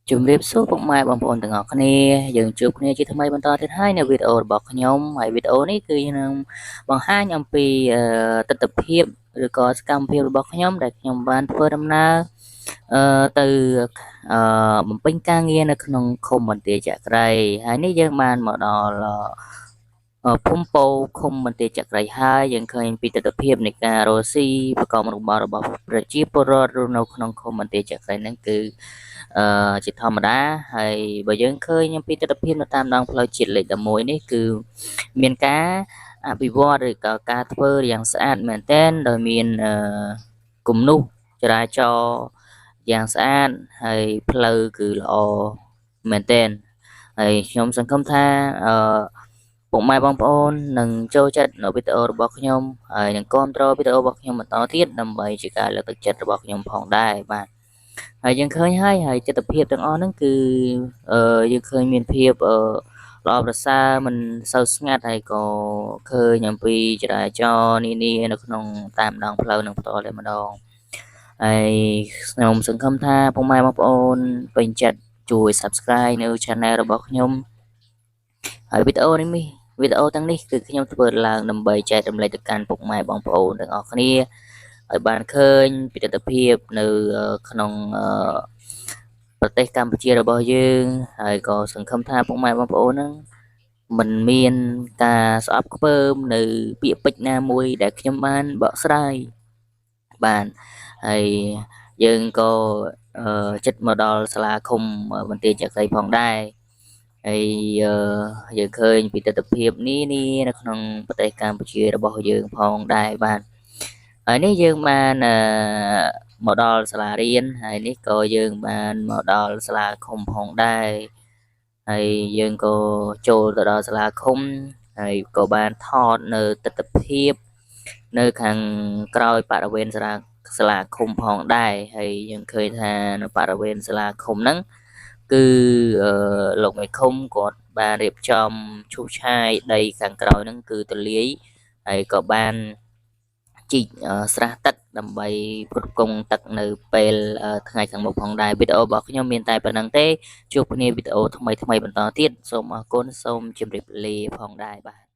ជំរាបសួរពុកម៉ែបងប្អូនទាំងអស់គ្នាយើងជួបគ្នាជាថ្មីបន្តទៀតហើយនៅវីដេអូរបស់ខ្ញុំហើយវីដេអូនេះគឺនឹងបង្ហាញអំពីទស្សនវិជ្ជាឬក៏សកម្មភាពរបស់ខ្ញុំដែលខ្ញុំបានធ្វើដំណើរទៅបំពេញការងារនៅក្នុងឃុំមន្ទីរចក្រីហើយនេះយើងបានមកដល់ភូមិពោឃុំមន្ទីរចក្រីហើយយើងឃើញពីទស្សនវិជ្ជានៃការរស់ស៊ីប្រកបរបររបស់ប្រជាពលរដ្ឋរស់នៅក្នុងឃុំមន្ទីរចក្រីហ្នឹងគឺជាធម្មតាហើយបើយើងឃើញពីទស្សនវិជ្ជានៅតាមដងផ្លូវជាតិលេខ11នេះគឺមានការអភិវឌ្ឍឬក៏ការធ្វើយ៉ាងស្អាតមែនទែនដោយមានគំនូសចរាចរណ៍យ៉ាងស្អាតហើយផ្លូវគឺល្អមែនទែនហើយខ្ញុំសង្ឃឹមថាពុកម៉ែបងប្អូននឹងចូលចិត្តនៅវីដេអូរបស់ខ្ញុំហើយនឹងគាំទ្រវីដេអូរបស់ខ្ញុំបន្តទៀតដើម្បីជាការលើកទឹកចិត្តរបស់ខ្ញុំផងដែរបាទហើយយើងឃើញហើយទស្សនវិជ្ជាទាំងអស់ហ្នឹងគឺយើងឃើញមានភាពល្អប្រសើរមិនសូវស្ងាត់ហើយក៏ឃើញអំពីចរាចរណ៍នានានៅក្នុងតាមដងផ្លូវនឹងផ្ទាល់តែម្ដងហើយខ្ញុំសង្ឃឹមថាពុកម៉ែបងប្អូនពេញចិត្តជួយ Subscribe នៅ Channel របស់ខ្ញុំហើយវីដេអូទាំងនេះគឺខ្ញុំធ្វើឡើងដើម្បីចែករំលែកទៅកាន់ពុកម៉ែបងប្អូនទាំងអស់គ្នាឲ្យបានឃើញពីទស្សនវិជ្ជានៅក្នុងប្រទេសកម្ពុជារបស់យើងហើយក៏សង្ឃឹមថាពុកម៉ែបងប្អូនហ្នឹងមិនមានការស្អប់ខ្ពើមនៅពាក្យពេចន៍ណាមួយដែលខ្ញុំបានបកស្រាយបានហើយយើងក៏ចិត្តមកដល់សាលាឃុំមន្ទីរចក្រីផងដែរហើយយើងឃើញពីទស្សនវិជ្ជានេះនៅក្នុងប្រទេសកម្ពុជារបស់យើងផងដែរបាទហើយនេះយើងបានមកដល់សាលារៀនហើយនេះក៏យើងបានមកដល់សាលាឃុំផងដែរហើយយើងក៏ចូលទៅដល់សាលាឃុំហើយក៏បានថតនៅទស្សនវិជ្ជានៅខាងក្រោយបរិវេណសាលាឃុំផងដែរហើយយើងឃើញថានៅបរិវេណសាលាឃុំហ្នឹងគឺលោកមេឃុំគាត់បានរៀបចំឈូសឆាយដីខាងក្រោយហ្នឹងគឺទលាយហើយក៏បានជីកស្រះទឹកដើម្បីផ្គត់ផ្គង់ទឹកនៅពេលថ្ងៃខាងមុខផងដែរវីដេអូរបស់ខ្ញុំមានតែប៉ុណ្្នឹងទេជួបគ្នាវីដេអូថ្មីបន្តទៀតសូមអរគុណសូមជម្រាបលាផងដែរបាទ